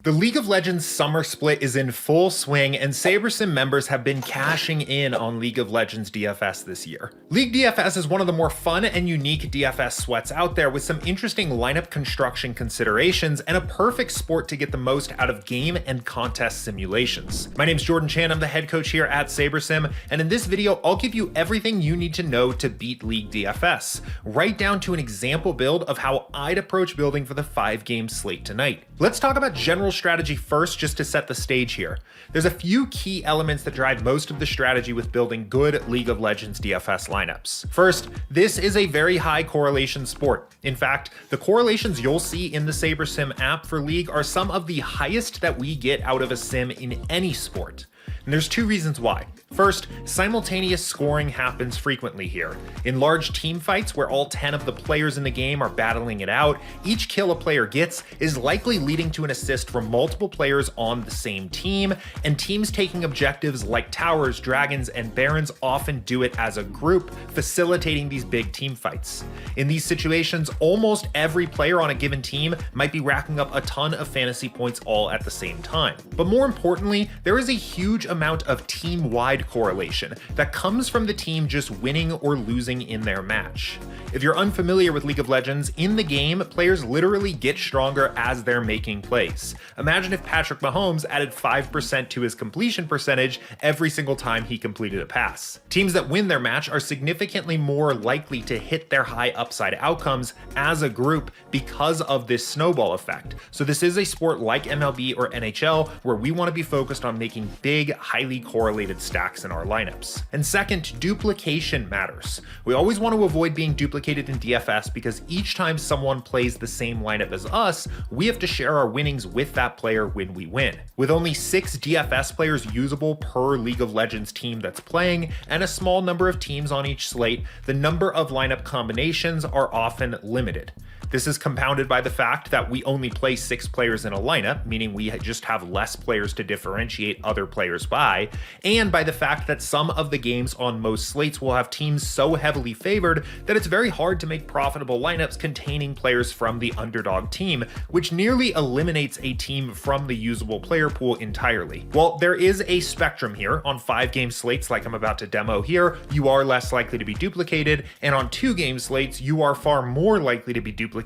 The League of Legends summer split is in full swing, and SaberSim members have been cashing in on League of Legends DFS this year. League DFS is one of the more fun and unique DFS sweats out there, with some interesting lineup construction considerations and a perfect sport to get the most out of game and contest simulations. My name's Jordan Chan, I'm the head coach here at SaberSim, and in this video I'll give you everything you need to know to beat League DFS, right down to an example build of how I'd approach building for the 5-game slate tonight. Let's talk about general strategy first, just to set the stage here. There's a few key elements that drive most of the strategy with building good League of Legends DFS lineups. First, this is a very high correlation sport. In fact, the correlations you'll see in the SaberSim app for League are some of the highest that we get out of a sim in any sport. And there's two reasons why. First, simultaneous scoring happens frequently here. In large team fights where all 10 of the players in the game are battling it out, each kill a player gets is likely leading to an assist from multiple players on the same team, and teams taking objectives like towers, dragons, and barons often do it as a group, facilitating these big team fights. In these situations, almost every player on a given team might be racking up a ton of fantasy points all at the same time. But more importantly, there is a huge amount of team-wide correlation that comes from the team just winning or losing in their match. If you're unfamiliar with League of Legends, in the game, players literally get stronger as they're making plays. Imagine if Patrick Mahomes added 5% to his completion percentage every single time he completed a pass. Teams that win their match are significantly more likely to hit their high upside outcomes as a group because of this snowball effect. So this is a sport like MLB or NHL where we want to be focused on making big, highly correlated stacks in our lineups. And second, duplication matters. We always want to avoid being duplicated in DFS because each time someone plays the same lineup as us, we have to share our winnings with that player when we win. With only 6 DFS players usable per League of Legends team that's playing, and a small number of teams on each slate, the number of lineup combinations are often limited. This is compounded by the fact that we only play 6 players in a lineup, meaning we just have less players to differentiate other players by, and by the fact that some of the games on most slates will have teams so heavily favored that it's very hard to make profitable lineups containing players from the underdog team, which nearly eliminates a team from the usable player pool entirely. While there is a spectrum here, on 5-game slates like I'm about to demo here, you are less likely to be duplicated, and on 2-game slates, you are far more likely to be duplicated.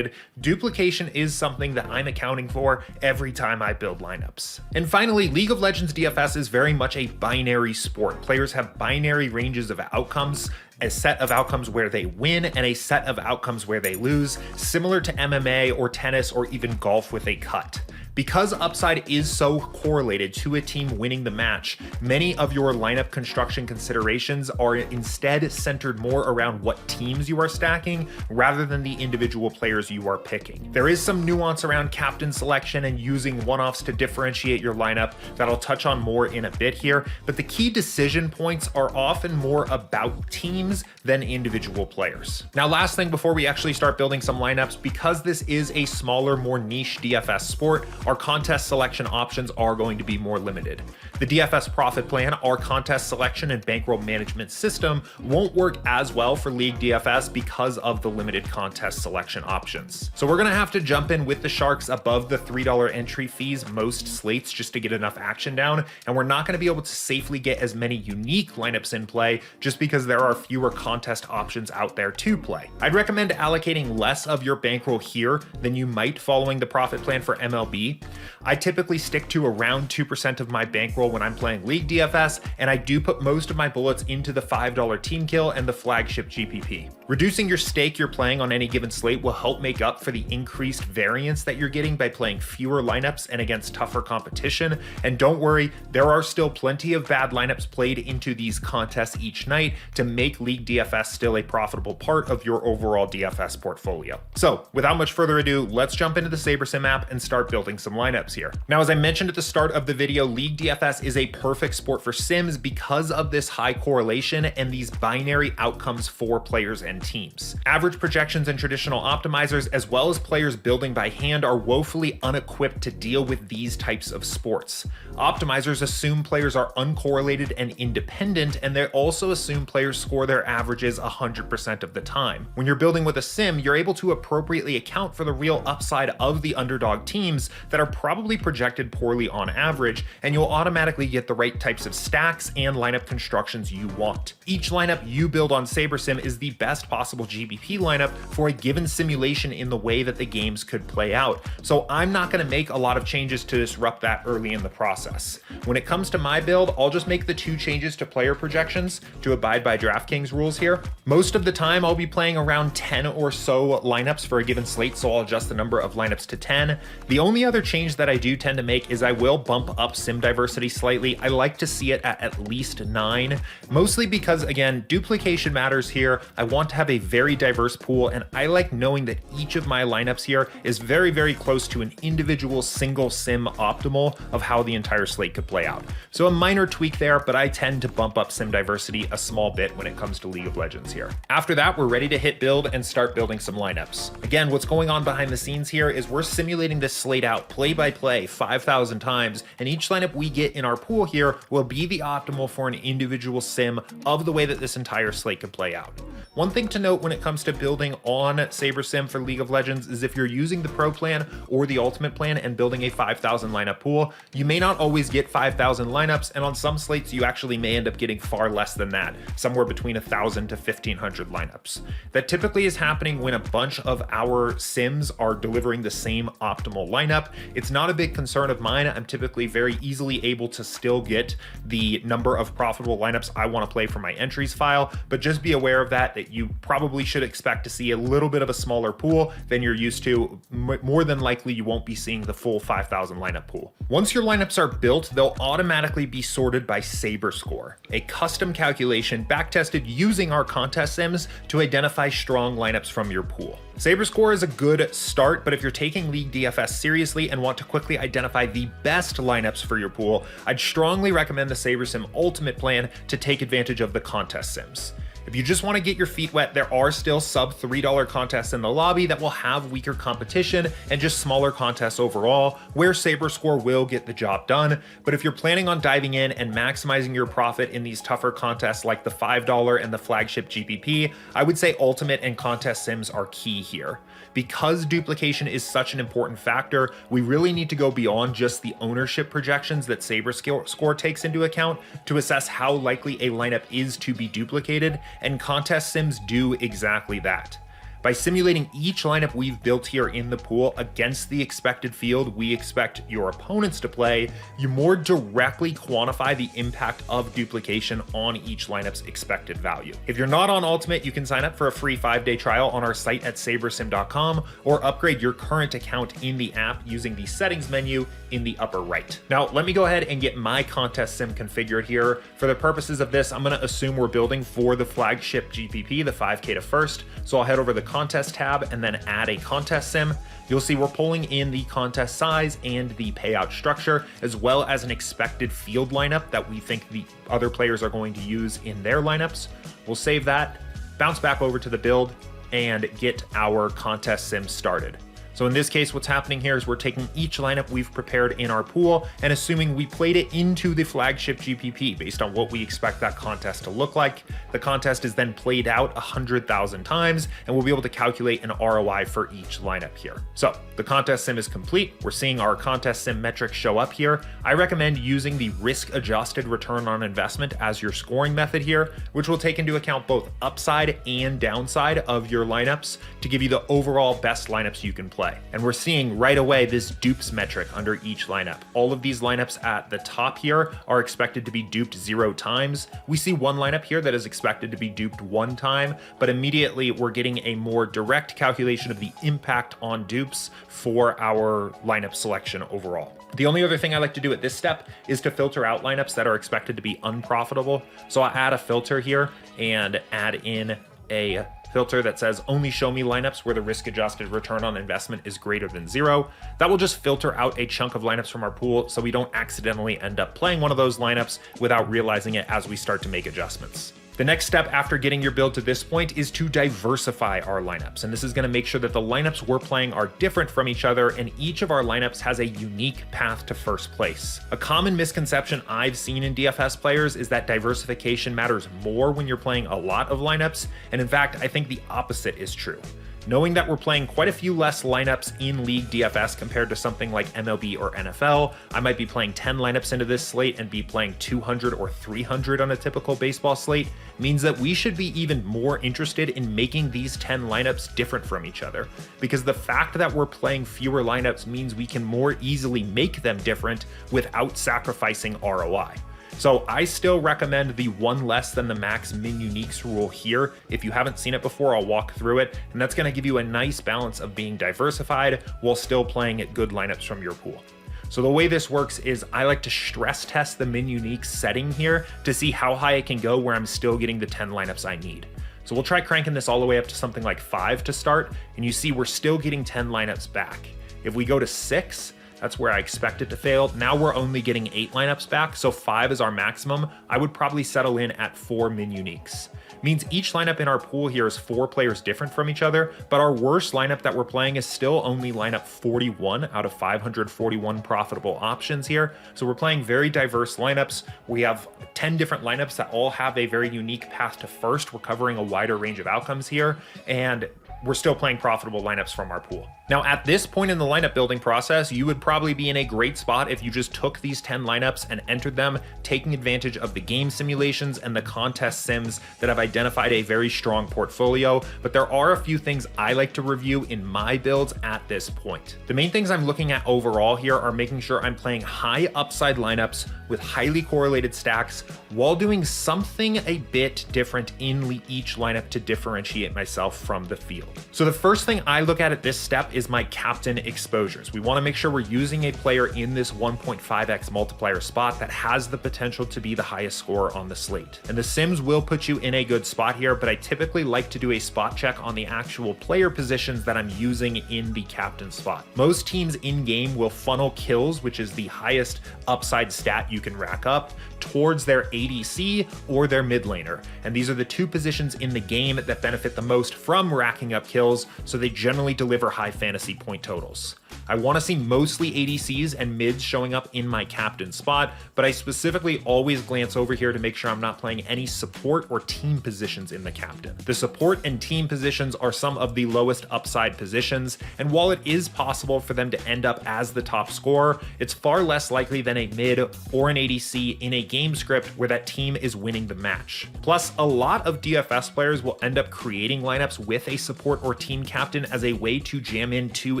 Duplication is something that I'm accounting for every time I build lineups. And finally, League of Legends DFS is very much a binary sport. Players have binary ranges of outcomes, a set of outcomes where they win and a set of outcomes where they lose, similar to MMA or tennis or even golf with a cut. Because upside is so correlated to a team winning the match, many of your lineup construction considerations are instead centered more around what teams you are stacking rather than the individual players you are picking. There is some nuance around captain selection and using one-offs to differentiate your lineup that I'll touch on more in a bit here, but the key decision points are often more about teams than individual players. Now, last thing before we actually start building some lineups, because this is a smaller, more niche DFS sport, our contest selection options are going to be more limited. The DFS profit plan, our contest selection and bankroll management system, won't work as well for League DFS because of the limited contest selection options. So we're gonna have to jump in with the sharks above the $3 entry fees most slates just to get enough action down, and we're not gonna be able to safely get as many unique lineups in play just because there are fewer contest options out there to play. I'd recommend allocating less of your bankroll here than you might following the profit plan for MLB. I typically stick to around 2% of my bankroll when I'm playing League DFS, and I do put most of my bullets into the $5 team kill and the flagship GPP. Reducing your stake you're playing on any given slate will help make up for the increased variance that you're getting by playing fewer lineups and against tougher competition. And don't worry, there are still plenty of bad lineups played into these contests each night to make League DFS still a profitable part of your overall DFS portfolio. So without much further ado, let's jump into the SaberSim app and start building some lineups here. Now, as I mentioned at the start of the video, League DFS is a perfect sport for sims because of this high correlation and these binary outcomes for players and teams. Average projections and traditional optimizers, as well as players building by hand, are woefully unequipped to deal with these types of sports. Optimizers assume players are uncorrelated and independent, and they also assume players score their their averages 100% of the time. When you're building with a sim, you're able to appropriately account for the real upside of the underdog teams that are probably projected poorly on average, and you'll automatically get the right types of stacks and lineup constructions you want. Each lineup you build on SaberSim is the best possible GBP lineup for a given simulation in the way that the games could play out, so I'm not going to make a lot of changes to disrupt that early in the process. When it comes to my build, I'll just make the 2 changes to player projections to abide by DraftKings rules here. Most of the time I'll be playing around 10 or so lineups for a given slate, so I'll adjust the number of lineups to 10. The only other change that I do tend to make is I will bump up sim diversity slightly. I like to see it at least 9, mostly because, again, duplication matters here. I want to have a very diverse pool, and I like knowing that each of my lineups here is very, very close to an individual single sim optimal of how the entire slate could play out. So a minor tweak there, but I tend to bump up sim diversity a small bit when it comes to League of Legends here. After that, we're ready to hit build and start building some lineups. Again, what's going on behind the scenes here is we're simulating this slate out play by play 5,000 times, and each lineup we get in our pool here will be the optimal for an individual sim of the way that this entire slate could play out. One thing to note when it comes to building on SaberSim for League of Legends is if you're using the Pro plan or the Ultimate plan and building a 5,000 lineup pool, you may not always get 5,000 lineups, and on some slates you actually may end up getting far less than that, somewhere between 1,000 to 1,500 lineups. That typically is happening when a bunch of our sims are delivering the same optimal lineup. It's not a big concern of mine. I'm typically very easily able to still get the number of profitable lineups I want to play for my entries file, but just be aware of that you probably should expect to see a little bit of a smaller pool than you're used to. More than likely, you won't be seeing the full 5,000 lineup pool. Once your lineups are built, they'll automatically be sorted by SaberScore, a custom calculation backtested using our contest sims to identify strong lineups from your pool. SaberScore is a good start, but if you're taking League DFS seriously and want to quickly identify the best lineups for your pool, I'd strongly recommend the SaberSim Ultimate plan to take advantage of the contest sims. If you just want to get your feet wet, there are still sub $3 contests in the lobby that will have weaker competition and just smaller contests overall, where SaberScore will get the job done. But if you're planning on diving in and maximizing your profit in these tougher contests like the $5 and the flagship GPP, I would say Ultimate and contest sims are key here. Because duplication is such an important factor, we really need to go beyond just the ownership projections that SaberScore takes into account to assess how likely a lineup is to be duplicated, and contest sims do exactly that. By simulating each lineup we've built here in the pool against the expected field we expect your opponents to play, you more directly quantify the impact of duplication on each lineup's expected value. If you're not on Ultimate, you can sign up for a free 5-day trial on our site at SaberSim.com or upgrade your current account in the app using the settings menu in the upper right. Now, let me go ahead and get my contest sim configured here. For the purposes of this, I'm going to assume we're building for the flagship GPP, the 5K to first. So I'll head over to the contest tab and then add a contest sim. You'll see we're pulling in the contest size and the payout structure, as well as an expected field lineup that we think the other players are going to use in their lineups. We'll save that, bounce back over to the build, and get our contest sim started. So in this case, what's happening here is we're taking each lineup we've prepared in our pool and assuming we played it into the flagship GPP based on what we expect that contest to look like. The contest is then played out 100,000 times, and we'll be able to calculate an ROI for each lineup here. So the contest sim is complete. We're seeing our contest sim metrics show up here. I recommend using the risk-adjusted return on investment as your scoring method here, which will take into account both upside and downside of your lineups to give you the overall best lineups you can play. And we're seeing right away this dupes metric under each lineup. All of these lineups at the top here are expected to be duped 0 times. We see one lineup here that is expected to be duped 1 time, but immediately we're getting a more direct calculation of the impact on dupes for our lineup selection overall. The only other thing I like to do at this step is to filter out lineups that are expected to be unprofitable. So I'll add a filter here and add in a filter that says only show me lineups where the risk-adjusted return on investment is greater than 0. That will just filter out a chunk of lineups from our pool so we don't accidentally end up playing one of those lineups without realizing it as we start to make adjustments. The next step after getting your build to this point is to diversify our lineups, and this is going to make sure that the lineups we're playing are different from each other, and each of our lineups has a unique path to first place. A common misconception I've seen in DFS players is that diversification matters more when you're playing a lot of lineups, and in fact, I think the opposite is true. Knowing that we're playing quite a few less lineups in League DFS compared to something like MLB or NFL, I might be playing 10 lineups into this slate and be playing 200 or 300 on a typical baseball slate, means that we should be even more interested in making these 10 lineups different from each other. Because the fact that we're playing fewer lineups means we can more easily make them different without sacrificing ROI. So I still recommend the one less than the max min uniques rule here. If you haven't seen it before, I'll walk through it, and that's going to give you a nice balance of being diversified while still playing at good lineups from your pool. So the way this works is I like to stress test the min unique setting here to see how high it can go where I'm still getting the 10 lineups I need. So we'll try cranking this all the way up to something like 5 to start, and you see we're still getting 10 lineups back. If we go to 6, that's where I expect it to fail. Now we're only getting 8 lineups back, so 5 is our maximum. I would probably settle in at 4 min uniques. Means each lineup in our pool here is 4 players different from each other, but our worst lineup that we're playing is still only lineup 41 out of 541 profitable options here. So we're playing very diverse lineups. We have 10 different lineups that all have a very unique path to first. We're covering a wider range of outcomes here, and we're still playing profitable lineups from our pool. Now, at this point in the lineup building process, you would probably be in a great spot if you just took these 10 lineups and entered them, taking advantage of the game simulations and the contest sims that have identified a very strong portfolio. But there are a few things I like to review in my builds at this point. The main things I'm looking at overall here are making sure I'm playing high upside lineups with highly correlated stacks while doing something a bit different in each lineup to differentiate myself from the field. So the first thing I look at this step is my captain exposures. We want to make sure we're using a player in this 1.5x multiplier spot that has the potential to be the highest scorer on the slate. And the sims will put you in a good spot here, but I typically like to do a spot check on the actual player positions that I'm using in the captain spot. Most teams in game will funnel kills, which is the highest upside stat you can rack up, towards their ADC or their mid laner. And these are the two positions in the game that benefit the most from racking up kills, so they generally deliver high fantasy point totals. I want to see mostly ADCs and mids showing up in my captain spot, but I specifically always glance over here to make sure I'm not playing any support or team positions in the captain. The support and team positions are some of the lowest upside positions, and while it is possible for them to end up as the top scorer, it's far less likely than a mid or an ADC in a game script where that team is winning the match. Plus, a lot of DFS players will end up creating lineups with a support or team captain as a way to jam in 2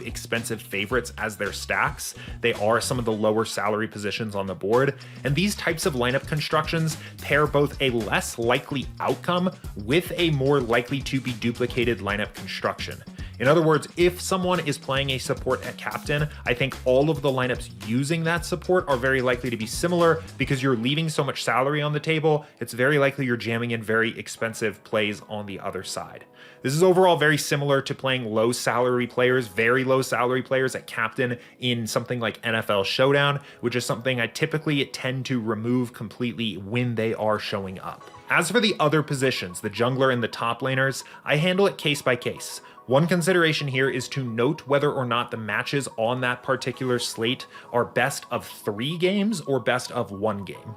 expensive favorites as their stacks. They are some of the lower salary positions on the board, and these types of lineup constructions pair both a less likely outcome with a more likely to be duplicated lineup construction. In other words, if someone is playing a support at captain, I think all of the lineups using that support are very likely to be similar because you're leaving so much salary on the table. It's very likely you're jamming in very expensive plays on the other side. This is overall very similar to playing low salary players, very low salary players at captain in something like NFL Showdown, which is something I typically tend to remove completely when they are showing up. As for the other positions, the jungler and the top laners, I handle it case by case. One consideration here is to note whether or not the matches on that particular slate are best of 3 games or best of 1 game.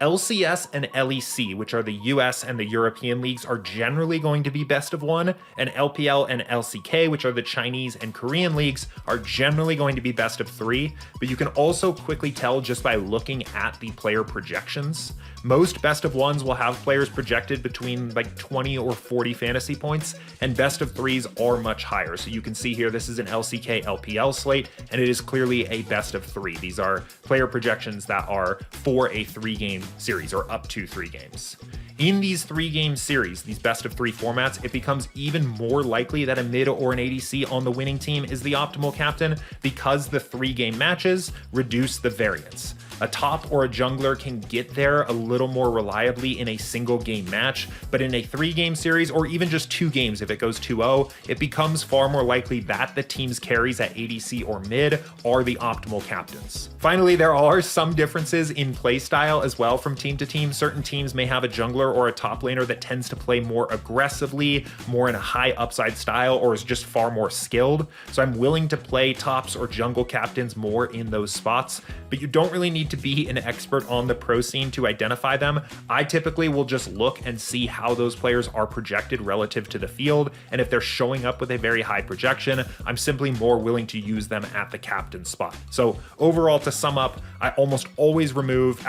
LCS and LEC, which are the US and the European leagues, are generally going to be best of 1, and LPL and LCK, which are the Chinese and Korean leagues, are generally going to be best of 3, but you can also quickly tell just by looking at the player projections. Most best of 1s will have players projected between like 20 or 40 fantasy points, and best of 3s are much higher. So you can see here, this is an LCK LPL slate, and it is clearly a best of 3. These are player projections that are for a 3-game series or up to 3 games. In these 3-game series, these best of 3 formats, it becomes even more likely that a mid or an ADC on the winning team is the optimal captain because the 3-game matches reduce the variance. A top or a jungler can get there a little more reliably in a single game match, but in a 3-game series or even just 2 games if it goes 2-0, it becomes far more likely that the team's carries at ADC or mid are the optimal captains. Finally, there are some differences in play style as well from team to team. Certain teams may have a jungler or a top laner that tends to play more aggressively, more in a high upside style, or is just far more skilled. So I'm willing to play tops or jungle captains more in those spots, but you don't really need to be an expert on the pro scene to identify them. I typically will just look and see how those players are projected relative to the field, and if they're showing up with a very high projection, I'm simply more willing to use them at the captain spot. So overall, to sum up, I always remove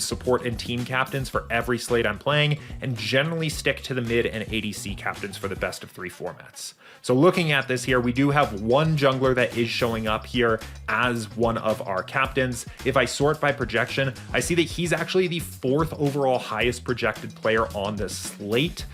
support and team captains for every slate I'm playing, and generally stick to the mid and ADC captains for the best of 3 formats. So looking at this here, we do have one jungler that is showing up here as one of our captains. If I sort by projection, I see that he's actually the 4th overall highest projected player on the slate.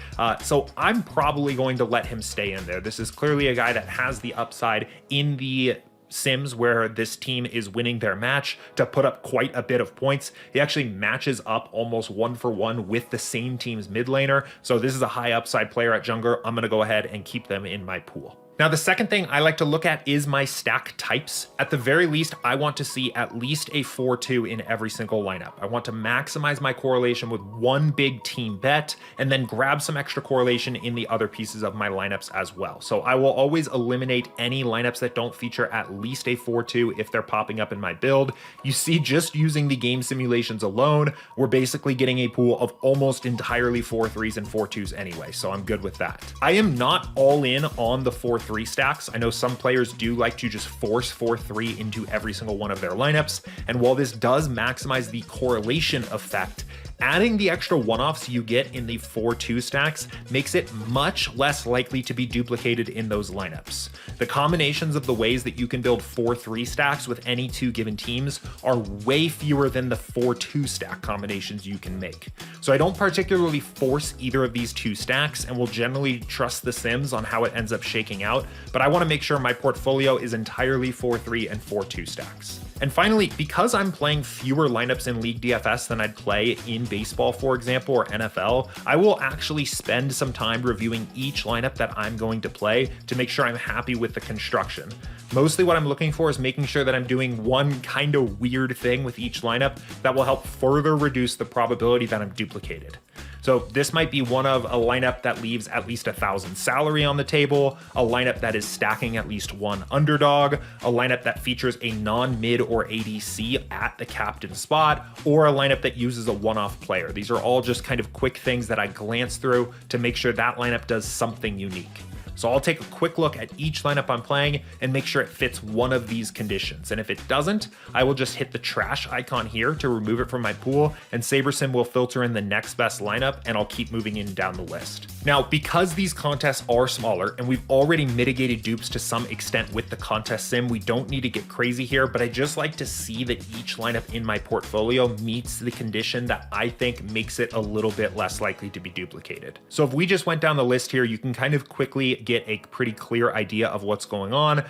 So I'm probably going to let him stay in there. This is clearly a guy that has the upside in the sims where this team is winning their match to put up quite a bit of points. He actually matches up almost 1-for-1 with the same team's mid laner. So this is a high upside player at jungler. I'm going to go ahead and keep them in my pool. Now, the second thing I like to look at is my stack types. At the very least, I want to see at least a 4-2 in every single lineup. I want to maximize my correlation with one big team bet and then grab some extra correlation in the other pieces of my lineups as well. So I will always eliminate any lineups that don't feature at least a 4-2 if they're popping up in my build. You see, just using the game simulations alone, we're basically getting a pool of almost entirely 4-3s and 4-2s anyway, so I'm good with that. I am not all in on the 4-3 stacks. I know some players do like to just force 4-3 into every single one of their lineups, and while this does maximize the correlation effect, adding the extra one-offs you get in the 4-2 stacks makes it much less likely to be duplicated in those lineups. The combinations of the ways that you can build 4-3 stacks with any 2 given teams are way fewer than the 4-2 stack combinations you can make. So I don't particularly force either of these 2 stacks and will generally trust the sims on how it ends up shaking out, but I want to make sure my portfolio is entirely 4-3 and 4-2 stacks. And finally, because I'm playing fewer lineups in League DFS than I'd play in baseball, for example, or NFL, I will actually spend some time reviewing each lineup that I'm going to play to make sure I'm happy with the construction. Mostly what I'm looking for is making sure that I'm doing one kind of weird thing with each lineup that will help further reduce the probability that I'm duplicated. So this might be one of a lineup that leaves at least 1,000 salary on the table, a lineup that is stacking at least 1 underdog, a lineup that features a non-mid or ADC at the captain spot, or a lineup that uses a one-off player. These are all just kind of quick things that I glance through to make sure that lineup does something unique. So I'll take a quick look at each lineup I'm playing and make sure it fits one of these conditions. And if it doesn't, I will just hit the trash icon here to remove it from my pool, and SaberSim will filter in the next best lineup, and I'll keep moving in down the list. Now, because these contests are smaller and we've already mitigated dupes to some extent with the contest sim, we don't need to get crazy here, but I just like to see that each lineup in my portfolio meets the condition that I think makes it a little bit less likely to be duplicated. So if we just went down the list here, you can kind of quickly get a pretty clear idea of what's going on.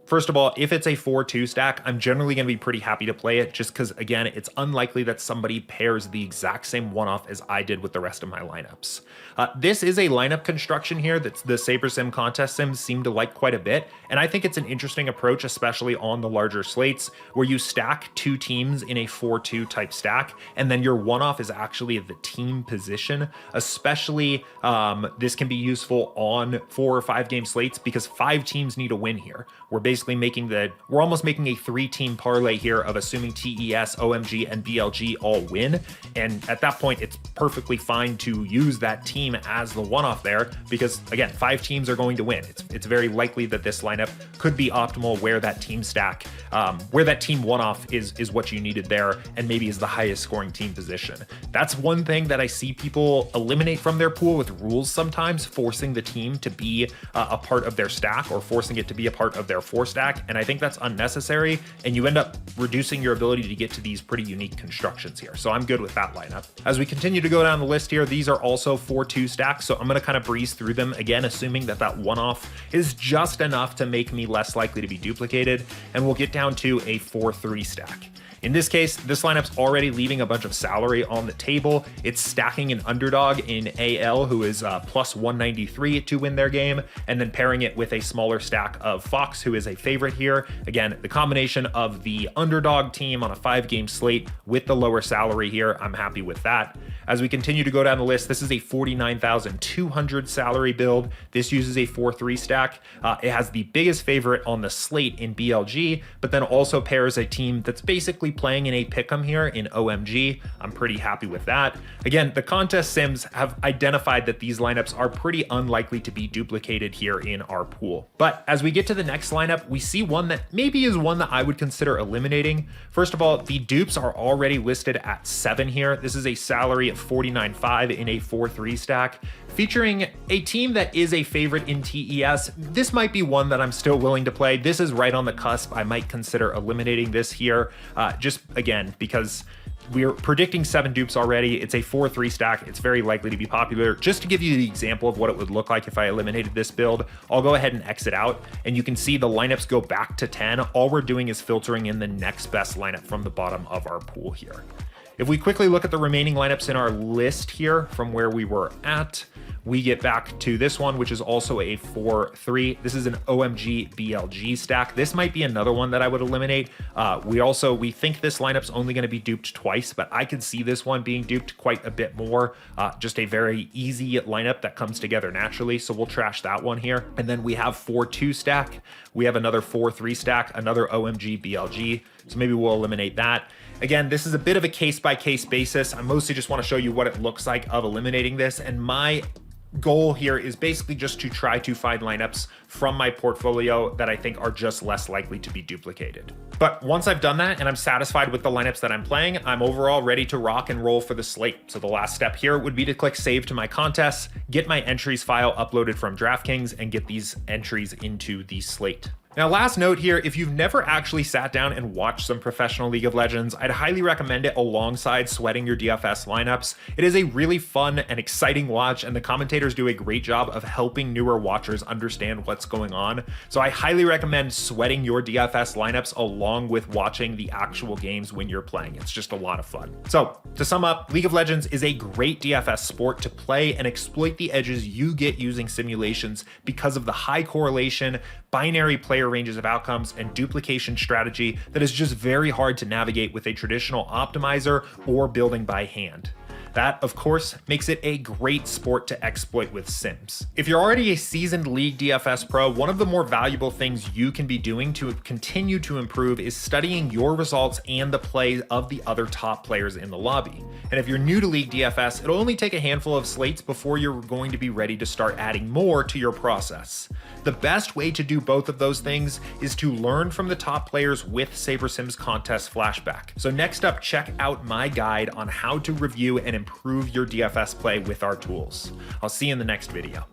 First of all, if it's a 4-2 stack, I'm generally going to be pretty happy to play it just because, again, it's unlikely that somebody pairs the exact same one-off as I did with the rest of my lineups. This is a lineup construction here that the SaberSim contest sims seem to like quite a bit, and I think it's an interesting approach, especially on the larger slates, where you stack 2 teams in a 4-2 type stack, and then your one-off is actually the team position. Especially, this can be useful on 4 or 5 game slates because 5 teams need a win here. We're almost making a 3-team parlay here of assuming TES, OMG, and BLG all win. And at that point, it's perfectly fine to use that team as the one-off there because, again, 5 teams are going to win. It's very likely that this lineup could be optimal where that team stack, where that team one-off is what you needed there and maybe is the highest scoring team position. That's one thing that I see people eliminate from their pool with rules sometimes, forcing the team to be a part of their stack or forcing it to be a part of their 4 stack, and I think that's unnecessary, and you end up reducing your ability to get to these pretty unique constructions here. So I'm good with that lineup. As we continue to go down the list here, these are also 4-2 stacks, so I'm going to kind of breeze through them again, assuming that that one-off is just enough to make me less likely to be duplicated, and we'll get down to a 4-3 stack. In this case, this lineup's already leaving a bunch of salary on the table. It's stacking an underdog in AL who is plus 193 to win their game, and then pairing it with a smaller stack of Fox, who is a favorite here. Again, the combination of the underdog team on a 5-game slate with the lower salary here, I'm happy with that. As we continue to go down the list, this is a 49,200 salary build. This uses a 4-3 stack. It has the biggest favorite on the slate in BLG, but then also pairs a team that's basically playing in a pick'em here in OMG. I'm pretty happy with that. Again, the contest sims have identified that these lineups are pretty unlikely to be duplicated here in our pool. But as we get to the next lineup, we see one that maybe is one that I would consider eliminating. First of all, the dupes are already listed at 7 here. This is a salary of 49.5 in a 4-3 stack, featuring a team that is a favorite in TES. This might be one that I'm still willing to play. This is right on the cusp. I might consider eliminating this here, just again, because we're predicting 7 dupes already. It's a 4-3 stack. It's very likely to be popular. Just to give you the example of what it would look like if I eliminated this build, I'll go ahead and exit out, and you can see the lineups go back to 10. All we're doing is filtering in the next best lineup from the bottom of our pool here. If we quickly look at the remaining lineups in our list here from where we were at, we get back to this one, which is also a 4-3. This is an OMG BLG stack. This might be another one that I would eliminate. We think this lineup's only going to be duped twice, but I could see this one being duped quite a bit more. Just a very easy lineup that comes together naturally. So we'll trash that one here. And then we have 4-2 stack. We have another 4-3 stack, another OMG BLG. So maybe we'll eliminate that. Again, this is a bit of a case-by-case basis. I mostly just want to show you what it looks like of eliminating this. And my goal here is basically just to try to find lineups from my portfolio that I think are just less likely to be duplicated. But once I've done that and I'm satisfied with the lineups that I'm playing, I'm overall ready to rock and roll for the slate. So the last step here would be to click save to my contests, get my entries file uploaded from DraftKings, and get these entries into the slate. Now, last note here, if you've never actually sat down and watched some professional League of Legends, I'd highly recommend it alongside sweating your DFS lineups. It is a really fun and exciting watch, and the commentators do a great job of helping newer watchers understand what's going on. So I highly recommend sweating your DFS lineups along with watching the actual games when you're playing. It's just a lot of fun. So to sum up, League of Legends is a great DFS sport to play and exploit the edges you get using simulations because of the high correlation, binary player ranges of outcomes, and duplication strategy that is just very hard to navigate with a traditional optimizer or building by hand. That, of course, makes it a great sport to exploit with sims. If you're already a seasoned League DFS pro, one of the more valuable things you can be doing to continue to improve is studying your results and the play of the other top players in the lobby. And if you're new to League DFS, it'll only take a handful of slates before you're going to be ready to start adding more to your process. The best way to do both of those things is to learn from the top players with SaberSim's contest flashback. So next up, check out my guide on how to review and improve your DFS play with our tools. I'll see you in the next video.